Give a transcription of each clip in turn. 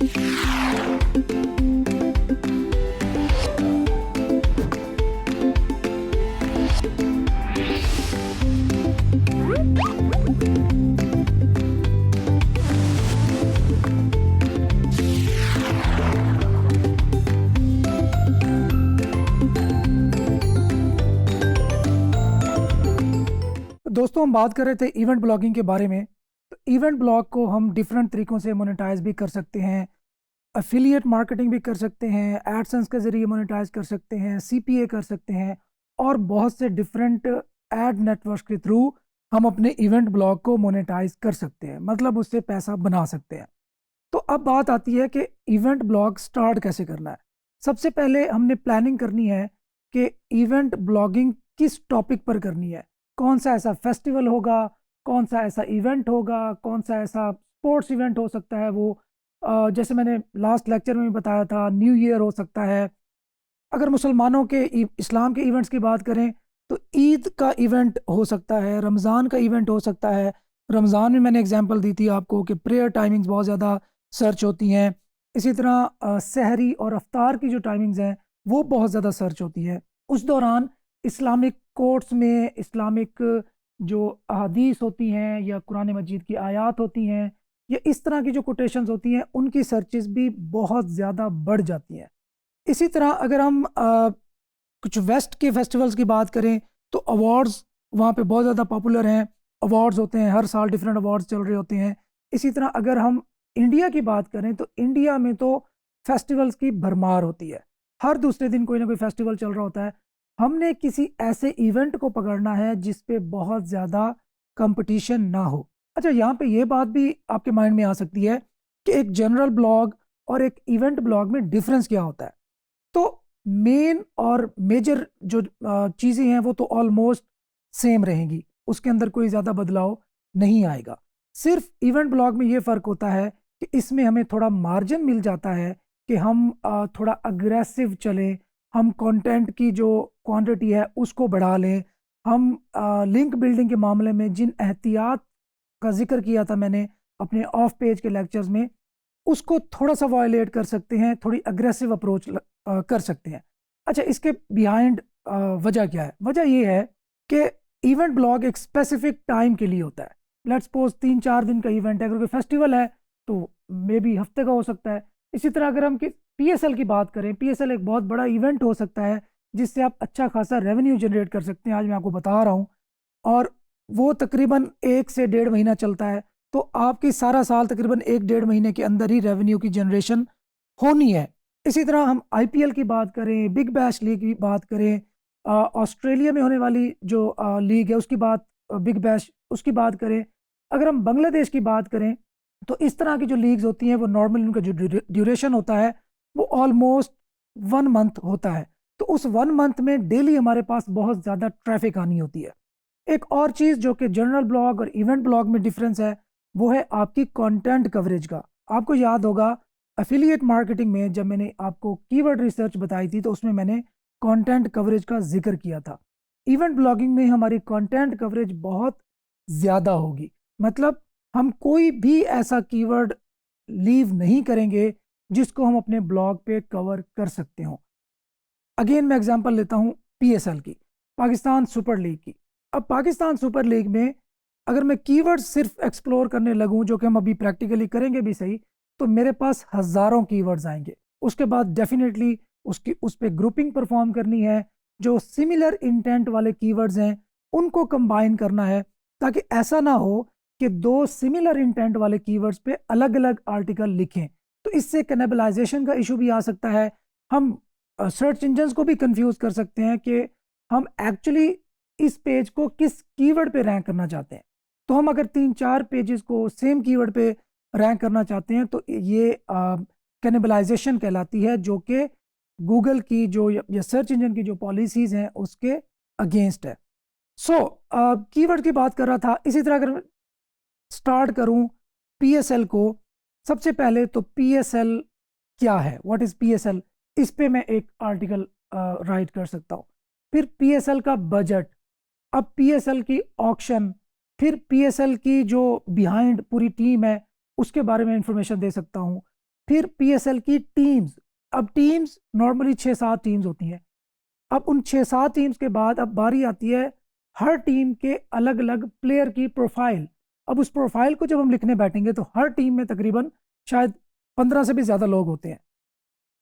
दोस्तों, हम बात कर रहे थे इवेंट ब्लॉगिंग के बारे में। तो इवेंट ब्लॉग को हम डिफरेंट तरीकों से मोनेटाइज भी कर सकते हैं, एफिलिएट मार्केटिंग भी कर सकते हैं, एडसेंस के ज़रिए मोनेटाइज कर सकते हैं, सीपीए कर सकते हैं, और बहुत से डिफरेंट एड नेटवर्क्स के थ्रू हम अपने इवेंट ब्लॉग को मोनेटाइज कर सकते हैं, मतलब उससे पैसा बना सकते हैं। तो अब बात आती है कि इवेंट ब्लॉग स्टार्ट कैसे करना है। सबसे पहले हमने प्लानिंग करनी है कि इवेंट ब्लॉगिंग किस टॉपिक पर करनी है। कौन सा ऐसा फेस्टिवल होगा, कौन सा ऐसा इवेंट होगा, कौन सा ऐसा स्पोर्ट्स इवेंट हो सकता है। वो जैसे मैंने लास्ट लेक्चर में भी बताया था, न्यू ईयर हो सकता है। अगर मुसलमानों के इस्लाम के इवेंट्स की बात करें तो ईद का इवेंट हो सकता है, रमज़ान का इवेंट हो सकता है। रमज़ान में मैंने एग्जांपल दी थी आपको कि प्रेयर टाइमिंग्स बहुत ज़्यादा सर्च होती हैं। इसी तरह सहरी और अफ्तार की जो टाइमिंग्स हैं वो बहुत ज़्यादा सर्च होती है। उस दौरान इस्लामिक कोर्ट्स में इस्लामिक जो अहादीस होती हैं या कुरान मजीद की आयत होती हैं या इस तरह की जो कोटेशंस होती हैं, उनकी सर्चेस भी बहुत ज़्यादा बढ़ जाती हैं। इसी तरह अगर हम कुछ वेस्ट के फेस्टिवल्स की बात करें तो अवार्ड्स वहाँ पे बहुत ज़्यादा पॉपुलर हैं। अवार्ड्स होते हैं, हर साल डिफरेंट अवार्ड्स चल रहे होते हैं। इसी तरह अगर हम इंडिया की बात करें तो इंडिया में तो फेस्टिवल्स की भरमार होती है। हर दूसरे दिन कोई ना कोई फेस्टिवल चल रहा होता है। हमने किसी ऐसे इवेंट को पकड़ना है जिस पे बहुत ज़्यादा कंपटीशन ना हो। अच्छा, यहाँ पे ये बात भी आपके माइंड में आ सकती है कि एक जनरल ब्लॉग और एक इवेंट ब्लॉग में डिफरेंस क्या होता है। तो मेन और मेजर जो चीज़ें हैं वो तो ऑलमोस्ट सेम रहेंगी, उसके अंदर कोई ज़्यादा बदलाव नहीं आएगा। सिर्फ इवेंट ब्लॉग में ये फ़र्क होता है कि इसमें हमें थोड़ा मार्जिन मिल जाता है कि हम थोड़ा अग्रेसिव चलें, हम कंटेंट की जो क्वांटिटी है उसको बढ़ा लें। हम लिंक बिल्डिंग के मामले में जिन एहतियात का जिक्र किया था मैंने अपने ऑफ पेज के लेक्चर्स में, उसको थोड़ा सा वायलेट कर सकते हैं, थोड़ी अग्रेसिव अप्रोच कर सकते हैं। अच्छा, इसके बिहाइंड वजह क्या है? वजह ये है कि इवेंट ब्लॉग एक स्पेसिफिक टाइम के लिए होता है। लेट्स सपोज 3-4 दिन का इवेंट है, अगर कोई फेस्टिवल है तो मे बी हफ्ते का हो सकता है। इसी तरह अगर हम पीएसएल की बात करें, पीएसएल एक बहुत बड़ा इवेंट हो सकता है जिससे आप अच्छा खासा रेवेन्यू जनरेट कर सकते हैं। आज मैं आपको बता रहा हूँ, और वो तकरीबन 1 से 1.5 महीना चलता है। तो आपकी सारा साल तकरीबन 1-1.5 महीने के अंदर ही रेवेन्यू की जनरेशन होनी है। इसी तरह हम आईपीएल की बात करें, बिग बैश लीग की बात करें, ऑस्ट्रेलिया में होने वाली जो लीग है उसकी बात, बिग बैश उसकी बात करें, अगर हम बांग्लादेश की बात करें तो इस तरह की जो लीग्स होती हैं वो नॉर्मल उनका जो ड्यूरेशन होता है वो ऑलमोस्ट 1 मंथ होता है। तो उस 1 मंथ में डेली हमारे पास बहुत ज़्यादा ट्रैफिक आनी होती है। एक और चीज़ जो कि जनरल ब्लॉग और इवेंट ब्लॉग में डिफरेंस है वो है आपकी कंटेंट कवरेज का। आपको याद होगा एफिलिएट मार्केटिंग में जब मैंने आपको कीवर्ड रिसर्च बताई थी तो उसमें मैंने कंटेंट कवरेज का जिक्र किया था। इवेंट ब्लॉगिंग में हमारी कंटेंट कवरेज बहुत ज़्यादा होगी, मतलब हम कोई भी ऐसा कीवर्ड लीव नहीं करेंगे जिसको हम अपने ब्लॉग पे कवर कर सकते हो। अगेन मैं एग्जांपल लेता हूँ पीएसएल की, पाकिस्तान सुपर लीग की। अब पाकिस्तान सुपर लीग में अगर मैं कीवर्ड सिर्फ एक्सप्लोर करने लगूं, जो कि हम अभी प्रैक्टिकली करेंगे भी सही, तो मेरे पास हज़ारों कीवर्ड्स आएंगे। उसके बाद डेफिनेटली उस पर ग्रुपिंग परफॉर्म करनी है, जो सिमिलर इंटेंट वाले कीवर्ड्स हैं उनको कंबाइन करना है, ताकि ऐसा ना हो कि दो सिमिलर इंटेंट वाले कीवर्ड्स पे अलग अलग आर्टिकल लिखें। तो इससे कैनिबलाइजेशन का इशू भी आ सकता है। हम सर्च इंजन्स को भी कंफ्यूज कर सकते हैं कि हम एक्चुअली इस पेज को किस कीवर्ड पे रैंक करना चाहते हैं। तो हम अगर 3-4 पेजेस को सेम कीवर्ड पे रैंक करना चाहते हैं तो ये कैनिबलाइजेशन कहलाती है, जो कि गूगल की जो या सर्च इंजन की जो पॉलिसीज़ हैं उसके अगेंस्ट है। सो कीवर्ड की बात कर रहा था। इसी तरह अगर स्टार्ट करूं पीएसएल को, सबसे पहले तो पीएसएल क्या है, व्हाट इज़ पीएसएल, इस पे मैं एक आर्टिकल राइट कर सकता हूँ। फिर पीएसएल का बजट, अब पीएसएल की ऑक्शन, फिर पीएसएल की जो बिहाइंड पूरी टीम है उसके बारे में इंफॉर्मेशन दे सकता हूँ। फिर PSL की टीम्स, अब टीम्स नॉर्मली 6-7 टीम्स होती हैं। अब उन 6-7 टीम्स के बाद अब बारी आती है हर टीम के अलग अलग प्लेयर की प्रोफाइल। अब उस प्रोफाइल को जब हम लिखने बैठेंगे तो हर टीम में तकरीबन शायद 15 से भी ज़्यादा लोग होते हैं।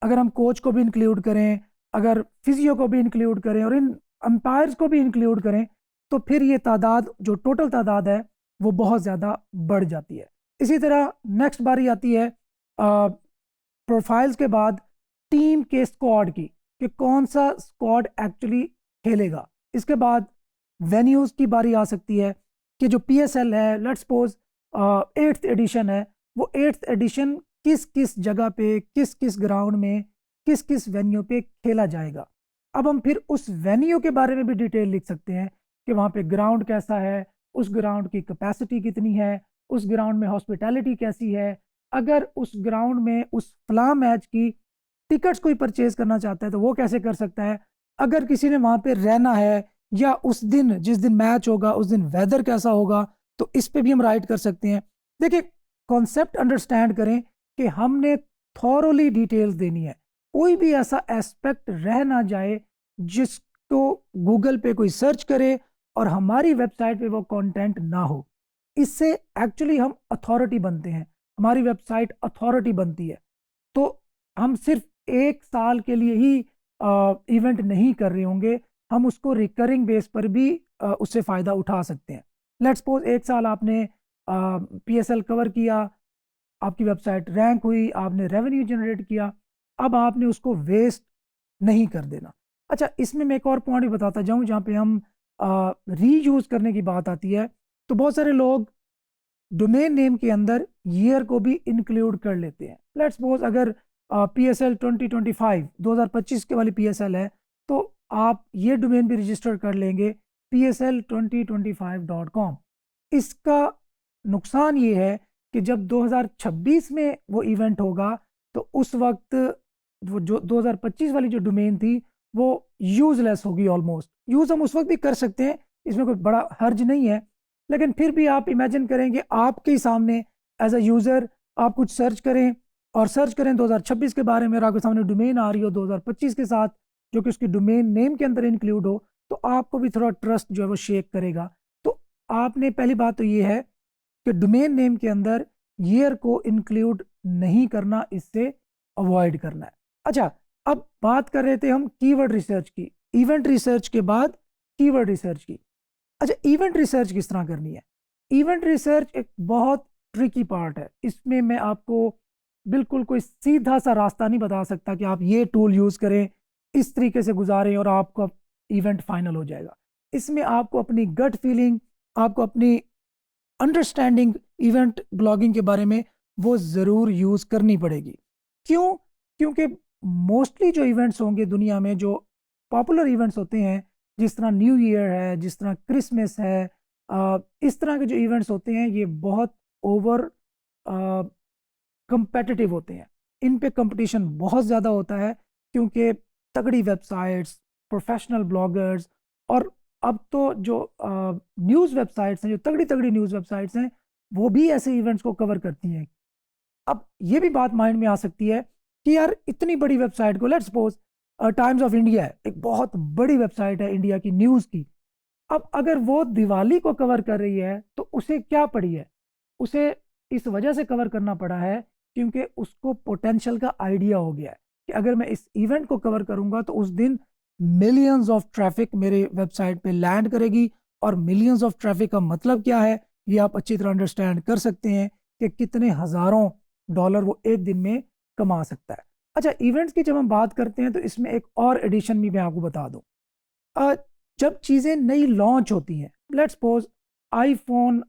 अगर हम कोच को भी इंक्लूड करें, अगर फिजियो को भी इंक्लूड करें और इन अंपायर्स को भी इंक्लूड करें, तो फिर ये तादाद, जो टोटल तादाद है, वो बहुत ज़्यादा बढ़ जाती है। इसी तरह नेक्स्ट बारी आती है प्रोफाइल्स के बाद टीम के स्क्वाड की, कि कौन सा स्क्वाड एक्चुअली खेलेगा। इसके बाद वेन्यूज़ की बारी आ सकती है कि जो PSL है, लेट्स सपोज 8th एडिशन है, वो 8th एडिशन किस किस जगह पे, किस किस ग्राउंड में, किस किस वेन्यू पे खेला जाएगा। अब हम फिर उस वेन्यू के बारे में भी डिटेल लिख सकते हैं कि वहाँ पे ग्राउंड कैसा है, उस ग्राउंड की कैपेसिटी कितनी है, उस ग्राउंड में हॉस्पिटैलिटी कैसी है। अगर उस ग्राउंड में उस फलां मैच की टिकट्स कोई परचेज करना चाहता है तो वो कैसे कर सकता है। अगर किसी ने वहाँ पे रहना है, या उस दिन जिस दिन मैच होगा उस दिन वेदर कैसा होगा, तो इस पे भी हम राइट कर सकते हैं। देखिए, कॉन्सेप्ट अंडरस्टैंड करें कि हमने थॉरोली डिटेल्स देनी है। कोई भी ऐसा एस्पेक्ट रह ना जाए जिसको गूगल पे कोई सर्च करे और हमारी वेबसाइट पे वो कंटेंट ना हो। इससे एक्चुअली हम अथॉरिटी बनते हैं, हमारी वेबसाइट अथॉरिटी बनती है। तो हम सिर्फ 1 साल के लिए ही इवेंट नहीं कर रहे होंगे, हम उसको रिकरिंग बेस पर भी उससे फ़ायदा उठा सकते हैं। लेट्स सपोज 1 साल आपने PSL कवर किया, आपकी वेबसाइट रैंक हुई, आपने रेवेन्यू जनरेट किया, अब आपने उसको वेस्ट नहीं कर देना। अच्छा, इसमें मैं एक और पॉइंट भी बताता जाऊं जहाँ पे हम रीयूज़ करने की बात आती है। तो बहुत सारे लोग डोमेन नेम के अंदर ईयर को भी इंक्लूड कर लेते हैं। लेट्स सपोज अगर PSL 2025 2025 के वाली PSL है, तो आप ये डोमेन भी रजिस्टर कर लेंगे PSL2025.com। इसका नुकसान ये है कि जब 2026 में वो इवेंट होगा तो उस वक्त वो जो 2025 वाली जो डोमेन थी वो यूजलेस होगी ऑलमोस्ट। यूज़ हम उस वक्त भी कर सकते हैं, इसमें कोई बड़ा हर्ज नहीं है, लेकिन फिर भी आप इमेजिन करेंगे आपके ही सामने एज अ यूज़र आप कुछ सर्च करें और सर्च करें 2026 के बारे में, और आपके सामने डोमेन आ रही हो 2025 के साथ जो कि उसकी डोमेन नेम के अंदर इंक्लूड हो, तो आपको भी थोड़ा ट्रस्ट जो है वो शेक करेगा। तो आपने पहली बात तो ये है कि डोमेन नेम के अंदर ईयर को इंक्लूड नहीं करना, इससे अवॉइड करना है। अच्छा, अब बात कर रहे थे हम कीवर्ड रिसर्च की, इवेंट रिसर्च के बाद कीवर्ड रिसर्च की। अच्छा, इवेंट रिसर्च किस तरह करनी है। इवेंट रिसर्च एक बहुत ट्रिकी पार्ट है, इसमें मैं आपको बिल्कुल कोई सीधा सा रास्ता नहीं बता सकता कि आप ये टूल यूज़ करें, इस तरीके से गुजारें और आपका इवेंट फाइनल हो जाएगा। इसमें आपको अपनी गट फीलिंग, आपको अपनी अंडरस्टैंडिंग इवेंट ब्लॉगिंग के बारे में वो ज़रूर यूज़ करनी पड़ेगी। क्यों? क्योंकि मोस्टली जो इवेंट्स होंगे दुनिया में, जो पॉपुलर इवेंट्स होते हैं, जिस तरह न्यू ईयर है, जिस तरह क्रिसमस है, इस तरह के जो इवेंट्स होते हैं ये बहुत ओवर कंपेटिटिव होते हैं। इन पे कंपटीशन बहुत ज़्यादा होता है क्योंकि तगड़ी वेबसाइट्स, प्रोफेशनल ब्लॉगर्स, और अब तो जो न्यूज़ वेबसाइट्स हैं, जो तगड़ी तगड़ी न्यूज़ वेबसाइट्स हैं, वो भी ऐसे इवेंट्स को कवर करती हैं। अब ये भी बात माइंड में आ सकती है कि यार इतनी बड़ी वेबसाइट को, let's suppose times of India है, एक बहुत बड़ी वेबसाइट है इंडिया की न्यूज़ की, अब अगर वो दिवाली को कवर कर रही है तो उसे क्या पड़ी है, उसे इस वजह से कवर करना पड़ा है क्योंकि उसको पोटेंशियल का आइडिया हो गया है कि अगर मैं इस इवेंट को कवर करूंगा तो उस दिन मिलियंस ऑफ ट्रैफिक मेरे वेबसाइट पे लैंड करेगी। और मिलियंस ऑफ ट्रैफिक का मतलब क्या है, ये आप अच्छी तरह अंडरस्टैंड कर सकते हैं कि कितने हज़ारों डॉलर वो एक दिन में कमा सकता है। अच्छा, इवेंट्स की जब हम बात करते हैं तो इसमें एक और एडिशन भी मैं आपको बता दूं। जब चीज़ें नई लॉन्च होती हैं, let's suppose iPhone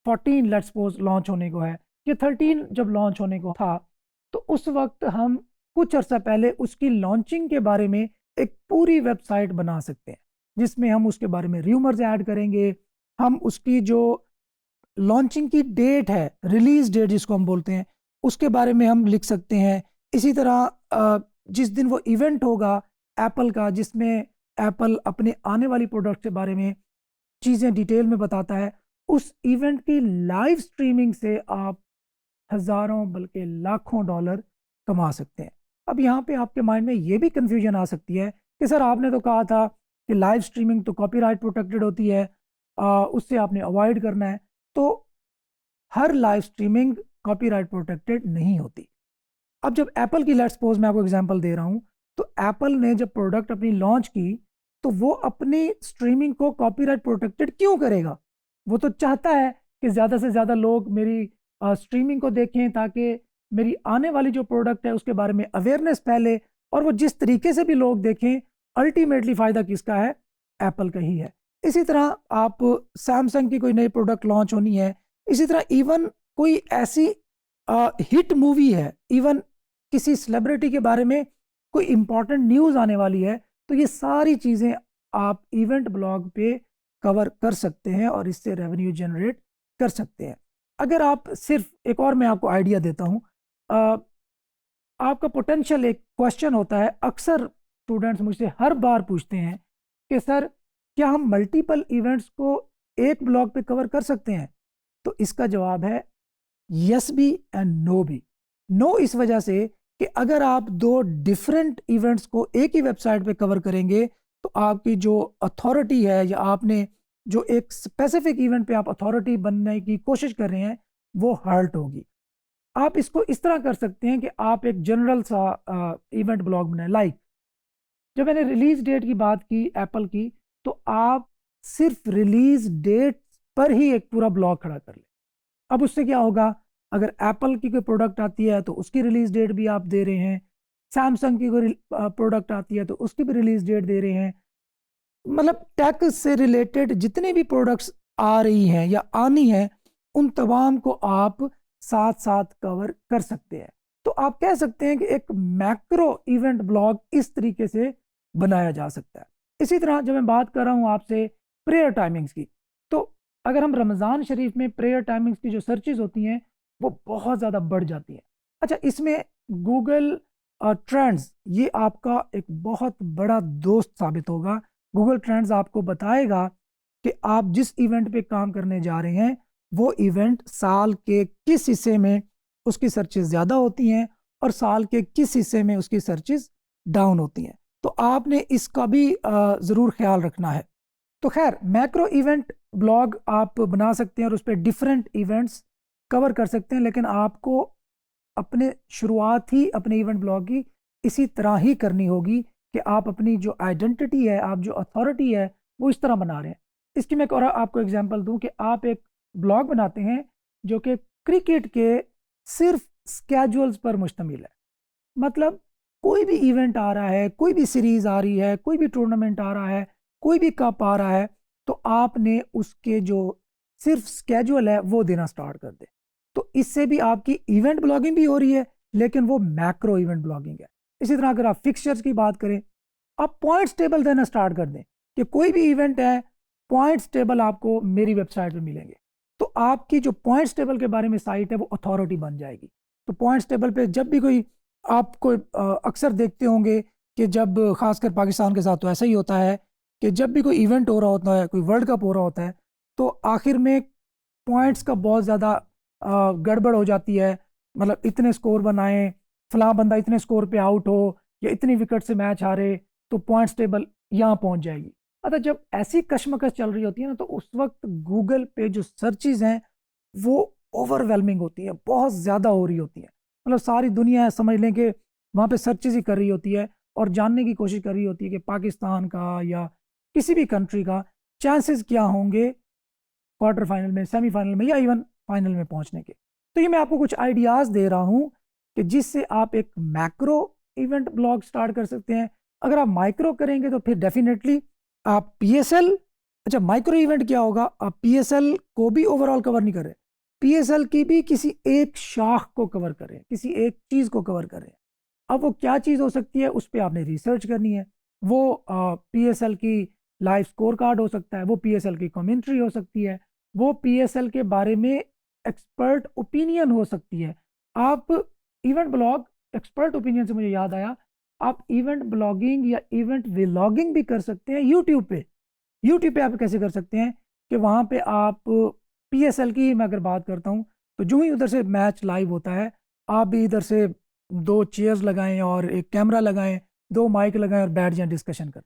14 let's suppose launch होने को है, या 13 जब लॉन्च होने को था, तो उस वक्त हम कुछ अर्सा पहले उसकी लॉन्चिंग के बारे में एक पूरी वेबसाइट बना सकते हैं जिसमें हम उसके बारे में र्यूमर्स ऐड करेंगे, हम उसकी जो लॉन्चिंग की डेट है, रिलीज डेट जिसको हम बोलते हैं, उसके बारे में हम लिख सकते हैं। इसी तरह जिस दिन वो इवेंट होगा एप्पल का, जिसमें एप्पल अपने आने वाली प्रोडक्ट के बारे में चीज़ें डिटेल में बताता है, उस इवेंट की लाइव स्ट्रीमिंग से आप हज़ारों बल्कि लाखों डॉलर कमा सकते हैं। अब यहाँ पे आपके माइंड में ये भी कन्फ्यूजन आ सकती है कि सर आपने तो कहा था कि लाइव स्ट्रीमिंग तो कॉपीराइट प्रोटेक्टेड होती है, उससे आपने अवॉइड करना है। तो हर लाइव स्ट्रीमिंग कॉपीराइट प्रोटेक्टेड नहीं होती। अब जब एप्पल की, लेट्स सपोज मैं आपको एग्जांपल दे रहा हूँ, तो एप्पल ने जब प्रोडक्ट अपनी लॉन्च की तो वो अपनी स्ट्रीमिंग को कॉपीराइट प्रोटेक्टेड क्यों करेगा? वो तो चाहता है कि ज़्यादा से ज़्यादा लोग मेरी स्ट्रीमिंग को देखें, ताकि मेरी आने वाली जो प्रोडक्ट है उसके बारे में अवेयरनेस फैले, और वो जिस तरीके से भी लोग देखें, अल्टीमेटली फ़ायदा किसका है? एप्पल का ही है। इसी तरह आप सैमसंग की कोई नई प्रोडक्ट लॉन्च होनी है, इसी तरह इवन कोई ऐसी हिट मूवी है, इवन किसी सेलिब्रिटी के बारे में कोई इंपॉर्टेंट न्यूज़ आने वाली है, तो ये सारी चीज़ें आप इवेंट ब्लॉग पे कवर कर सकते हैं और इससे रेवेन्यू जनरेट कर सकते हैं। अगर आप सिर्फ, एक और मैं आपको आइडिया देता हूँ, आपका पोटेंशियल एक क्वेश्चन होता है, अक्सर स्टूडेंट्स मुझसे हर बार पूछते हैं कि सर क्या हम मल्टीपल इवेंट्स को एक ब्लॉग पे कवर कर सकते हैं? तो इसका जवाब है यस भी एंड नो भी। नो इस वजह से कि अगर आप दो डिफरेंट इवेंट्स को एक ही वेबसाइट पे कवर करेंगे तो आपकी जो अथॉरिटी है, या आपने जो एक स्पेसिफिक इवेंट पे आप अथॉरिटी बनने की कोशिश कर रहे हैं, वो हर्ट होगी। आप इसको इस तरह कर सकते हैं कि आप एक जनरल सा इवेंट ब्लॉग बनाएं। लाइक जब मैंने रिलीज डेट की बात की एप्पल की, तो आप सिर्फ रिलीज डेट पर ही एक पूरा ब्लॉग खड़ा कर लें। अब उससे क्या होगा? अगर एप्पल की कोई प्रोडक्ट आती है तो उसकी रिलीज डेट भी आप दे रहे हैं, सैमसंग की कोई प्रोडक्ट आती है तो उसकी भी रिलीज डेट दे रहे हैं। मतलब टेक से रिलेटेड जितने भी प्रोडक्ट्स आ रही हैं या आनी है, उन तमाम को आप साथ साथ कवर कर सकते हैं। तो आप कह सकते हैं कि एक मैक्रो इवेंट ब्लॉग इस तरीके से बनाया जा सकता है। इसी तरह जब मैं बात कर रहा हूँ आपसे प्रेयर टाइमिंग्स की, तो अगर हम रमज़ान शरीफ में प्रेयर टाइमिंग्स की जो सर्चेज होती हैं वो बहुत ज़्यादा बढ़ जाती हैं। अच्छा, इसमें गूगल ट्रेंड्स ये आपका एक बहुत बड़ा दोस्त साबित होगा। गूगल ट्रेंड्स आपको बताएगा कि आप जिस इवेंट पे काम करने जा रहे हैं वो इवेंट साल के किस हिस्से में उसकी सर्चेज ज़्यादा होती हैं और साल के किस हिस्से में उसकी सर्चेज डाउन होती हैं। तो आपने इसका भी ज़रूर ख्याल रखना है। तो खैर, मैक्रो इवेंट ब्लॉग आप बना सकते हैं और उस पर डिफरेंट इवेंट्स कवर कर सकते हैं, लेकिन आपको अपने शुरुआत ही अपने इवेंट ब्लॉग की इसी तरह ही करनी होगी कि आप अपनी जो आइडेंटिटी है, आप जो अथॉरिटी है, वो इस तरह बना रहे हैं। इसकी मैं एक और आपको एग्जांपल दूं कि आप एक ब्लॉग बनाते हैं जो कि क्रिकेट के सिर्फ स्केजुअल्स पर मुश्तमिल है। मतलब कोई भी इवेंट आ रहा है, कोई भी सीरीज आ रही है, कोई भी टूर्नामेंट आ रहा है, कोई भी कप आ रहा है, तो आपने उसके जो सिर्फ स्केजुअल है वो देना स्टार्ट कर दे। तो इससे भी आपकी इवेंट ब्लॉगिंग भी हो रही है, लेकिन वो मैक्रो इवेंट ब्लॉगिंग है। इसी तरह अगर आप फिक्सचर्स की बात करें, आप पॉइंट्स टेबल देना स्टार्ट कर दें कि कोई भी इवेंट है, पॉइंट्स टेबल आपको मेरी वेबसाइट पे मिलेंगे। तो आपकी जो पॉइंट्स टेबल के बारे में साइट है वो अथॉरिटी बन जाएगी। तो पॉइंट्स टेबल पे जब भी कोई, आपको अक्सर देखते होंगे कि जब खासकर पाकिस्तान के साथ तो ऐसा ही होता है कि जब भी कोई इवेंट हो रहा होता है, कोई वर्ल्ड कप हो रहा होता है, तो आखिर में पॉइंट्स का बहुत ज़्यादा गड़बड़ हो जाती है। मतलब इतने स्कोर बनाएं, फलां बंदा इतने स्कोर पे आउट हो, या इतनी विकेट से मैच हारे, तो पॉइंट्स टेबल यहाँ पहुँच जाएगी। अतः जब ऐसी कशमकश चल रही होती है ना, तो उस वक्त गूगल पे जो सर्चेज हैं वो ओवरवेलमिंग होती है, बहुत ज़्यादा हो रही होती है। मतलब सारी दुनिया समझ लें कि वहाँ पे सर्चेज ही कर रही होती है और जानने की कोशिश कर रही होती है कि पाकिस्तान का या किसी भी कंट्री का चांसेस क्या होंगे क्वार्टर फाइनल में, सेमीफाइनल में, या इवन फाइनल में पहुंचने के। तो ये मैं आपको कुछ आइडियाज़ दे रहा हूँ कि जिससे आप एक मैक्रो इवेंट ब्लॉग स्टार्ट कर सकते हैं। अगर आप माइक्रो करेंगे तो फिर डेफिनेटली आप पीएसएल, अच्छा माइक्रो इवेंट क्या होगा, आप पीएसएल को भी ओवरऑल कवर नहीं कर रहे, पीएसएल की भी किसी एक शाख को कवर करें, किसी एक चीज़ को कवर करें। अब वो क्या चीज़ हो सकती है, उस पर आपने रिसर्च करनी है। वो पीएसएल की लाइव स्कोर कार्ड हो सकता है, वो पीएसएल की कमेंट्री हो सकती है, वो पीएसएल के बारे में एक्सपर्ट ओपिनियन हो सकती है। आप इवेंट ब्लॉग, एक्सपर्ट ओपिनियन से मुझे याद आया, आप इवेंट ब्लॉगिंग या इवेंट व्लॉगिंग भी कर सकते हैं यूट्यूब पे। यूट्यूब पे आप कैसे कर सकते हैं कि वहाँ पे आप पीएसएल की मैं अगर बात करता हूँ, तो जो ही उधर से मैच लाइव होता है, आप भी इधर से 2 चेयर्स लगाएं और एक कैमरा लगाएं, 2 माइक लगाएं और बैठ जाएं डिस्कशन करें।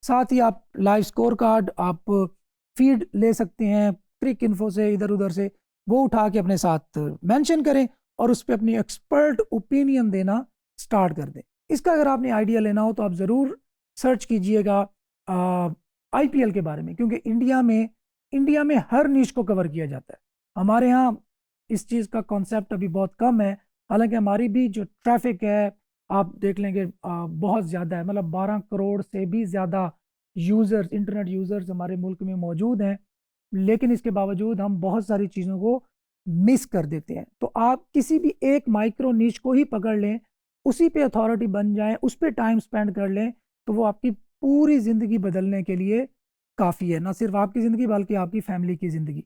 साथ ही आप लाइव स्कोर कार्ड, आप फीड ले सकते हैं क्रिक इन्फो से, इधर उधर से, वो उठा के अपने साथ मेंशन करें और उस पर अपनी एक्सपर्ट ओपिनियन देना स्टार्ट कर दें। इसका अगर आपने आइडिया लेना हो तो आप ज़रूर सर्च कीजिएगा आईपीएल के बारे में, क्योंकि इंडिया में हर नीश को कवर किया जाता है। हमारे यहाँ इस चीज़ का कॉन्सेप्ट अभी बहुत कम है, हालांकि हमारी भी जो ट्रैफिक है आप देख लेंगे बहुत ज़्यादा है, मतलब 12 करोड़ से भी ज़्यादा यूज़र्स, इंटरनेट यूज़र्स हमारे मुल्क में मौजूद हैं, लेकिन इसके बावजूद हम बहुत सारी चीज़ों को मिस कर देते हैं। तो आप किसी भी एक माइक्रो नीश को ही पकड़ लें, उसी पे अथॉरिटी बन जाएं, उस पर टाइम स्पेंड कर लें, तो वो आपकी पूरी ज़िंदगी बदलने के लिए काफ़ी है, ना सिर्फ आपकी ज़िंदगी बल्कि आपकी फैमिली की ज़िंदगी।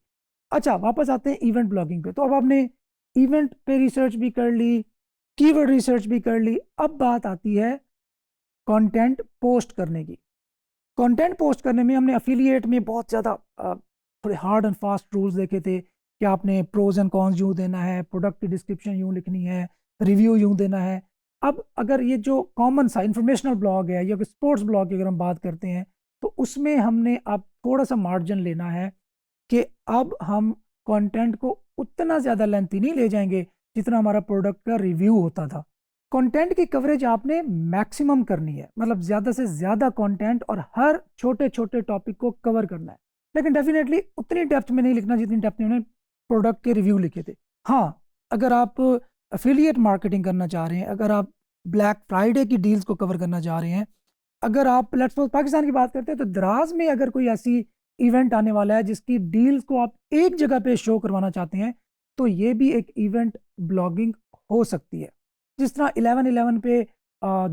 अच्छा, वापस आते हैं इवेंट ब्लॉगिंग पे। तो अब आपने इवेंट पे रिसर्च भी कर ली, कीवर्ड रिसर्च भी कर ली, अब बात आती है कंटेंट पोस्ट करने की। कंटेंट पोस्ट करने में हमने एफिलिएट में बहुत ज़्यादा थोड़े हार्ड एंड फास्ट रूल्स देखे थे कि आपने प्रोज एंड कॉन्स यूँ देना है, प्रोडक्ट की डिस्क्रिप्शन यूँ लिखनी है, रिव्यू यूँ देना है। अब अगर ये जो कॉमन सा इंफॉर्मेशनल ब्लॉग है या स्पोर्ट्स ब्लॉग की अगर हम बात करते हैं, तो उसमें हमने अब थोड़ा सा मार्जिन लेना है कि अब हम कंटेंट को उतना ज़्यादा लेंथी नहीं ले जाएंगे जितना हमारा प्रोडक्ट का रिव्यू होता था। कंटेंट की कवरेज आपने मैक्सिमम करनी है, मतलब ज़्यादा से ज़्यादा कंटेंट और हर छोटे छोटे टॉपिक को कवर करना है, लेकिन डेफिनेटली उतनी डेप्थ में नहीं लिखना जितनी डेप्थ में उन्होंने प्रोडक्ट के रिव्यू लिखे थे। हाँ, अगर आप एफिलिएट मार्केटिंग करना चाह रहे हैं, अगर आप ब्लैक फ्राइडे की डील्स को कवर करना चाह रहे हैं, अगर आप लेट्स सपोज पाकिस्तान की बात करते हैं, तो द्रास में अगर कोई ऐसी इवेंट आने वाला है जिसकी डील्स को आप एक जगह पे शो करवाना चाहते हैं, तो ये भी एक इवेंट ब्लॉगिंग हो सकती है। जिस तरह 11/11 पे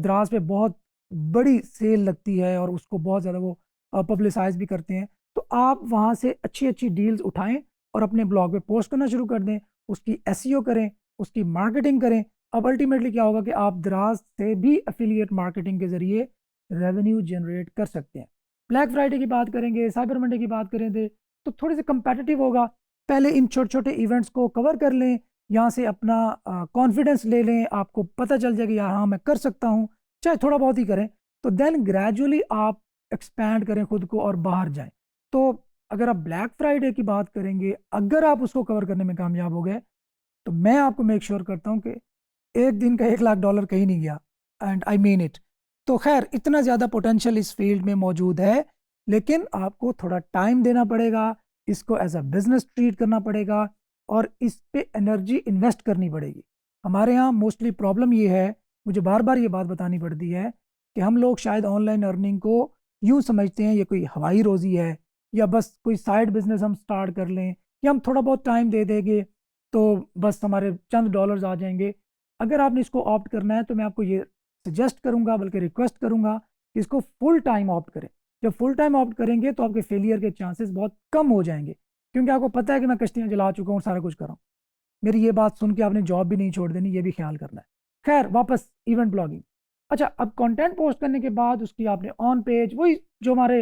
द्रास पे बहुत बड़ी सेल लगती है और उसको बहुत ज़्यादा वो पब्लिसाइज भी करते हैं, तो आप वहाँ से अच्छी अच्छी डील्स उठाएं और अपने ब्लॉग पे पोस्ट करना शुरू कर दें, उसकी एसईओ करें, उसकी मार्केटिंग करें। अब अल्टीमेटली क्या होगा कि आप द्रास से भी एफिलिएट मार्केटिंग के ज़रिए रेवेन्यू जनरेट कर सकते हैं। ब्लैक फ्राइडे की बात करेंगे, साइबर मंडे की बात करेंगे, तो थोड़े से कंपेटिटिव होगा। पहले इन छोटे छोटे इवेंट्स को कवर कर लें, यहाँ से अपना कॉन्फिडेंस ले लें, आपको पता चल जाएगा यार हाँ मैं कर सकता हूँ, चाहे थोड़ा बहुत ही करें, तो देन ग्रेजुअली आप एक्सपैंड करें खुद को और बाहर जाएं। तो अगर आप ब्लैक फ्राइडे की बात करेंगे, अगर आप उसको कवर करने में कामयाब हो गए, तो मैं आपको मेक श्योर करता हूँ कि एक दिन का $1 लाख कहीं नहीं गया, एंड आई मीन इट। तो खैर, इतना ज़्यादा पोटेंशियल इस फील्ड में मौजूद है, लेकिन आपको थोड़ा टाइम देना पड़ेगा, इसको एज अ बिजनेस ट्रीट करना पड़ेगा और इस पे एनर्जी इन्वेस्ट करनी पड़ेगी। हमारे यहाँ मोस्टली प्रॉब्लम ये है, मुझे बार बार ये बात बतानी पड़ती है, कि हम लोग शायद ऑनलाइन अर्निंग को यूँ समझते हैं ये कोई हवाई रोज़ी है, या बस कोई साइड बिजनेस हम स्टार्ट कर लें, या हम थोड़ा बहुत टाइम दे देंगे तो बस हमारे चंद डॉलर्स आ जाएंगे। अगर आपने इसको ऑप्ट करना है तो मैं आपको ये सजेस्ट करूंगा, बल्कि रिक्वेस्ट करूंगा कि इसको फुल टाइम ऑप्ट करें। जब फुल टाइम ऑप्ट करेंगे तो आपके फेलियर के चांसेस बहुत कम हो जाएंगे, क्योंकि आपको पता है कि मैं कश्तियाँ जला चुका हूँ, सारा कुछ कर रहा हूँ। मेरी ये बात सुन के आपने जॉब भी नहीं छोड़ देनी, ये भी ख्याल करना है। खैर, वापस इवेंट ब्लॉगिंग। अच्छा, अब कंटेंट पोस्ट करने के बाद उसकी आपने ऑन पेज, वही जो हमारे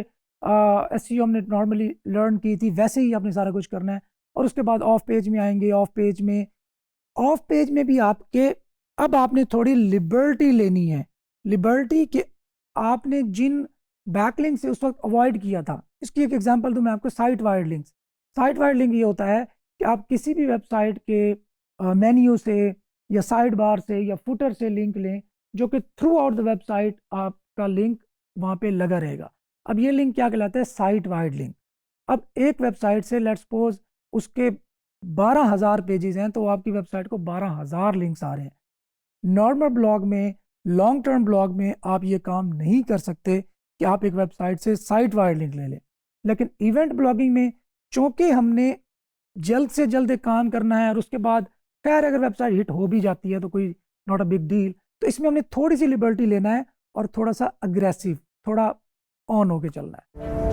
एसईओ हमने नॉर्मली लर्न की थी वैसे ही आपने सारा कुछ करना है। और उसके बाद ऑफ पेज में आएंगे। ऑफ पेज में भी आपके, अब आपने थोड़ी लिबर्टी लेनी है। लिबर्टी कि आपने जिन बैकलिंक से उस वक्त अवॉइड किया था, इसकी एक एग्जांपल दूं मैं आपको, site wide links. Site wide link ये होता है कि आप किसी भी वेबसाइट के मेन्यू से या साइड बार से या फुटर से लिंक लें, जो कि थ्रू आउट द वेबसाइट आपका लिंक वहाँ पे लगा रहेगा। अब ये लिंक क्या कहलाता है? Site wide link. अब एक वेबसाइट से लेट्स सपोज उसके 12,000 पेजेस हैं, तो आपकी वेबसाइट को 12,000 लिंक्स आ रहे हैं। नॉर्मल ब्लॉग में, लॉन्ग टर्म ब्लॉग में आप ये काम नहीं कर सकते कि आप एक वेबसाइट से साइट वाइड लिंक ले लें। लेकिन इवेंट ब्लॉगिंग में चूंकि हमने जल्द से जल्द एक काम करना है और उसके बाद खैर अगर वेबसाइट हिट हो भी जाती है तो कोई नॉट अ बिग डील, तो इसमें हमने थोड़ी सी लिबर्टी लेना है और थोड़ा सा अग्रेसिव, थोड़ा ऑन होके चलना है।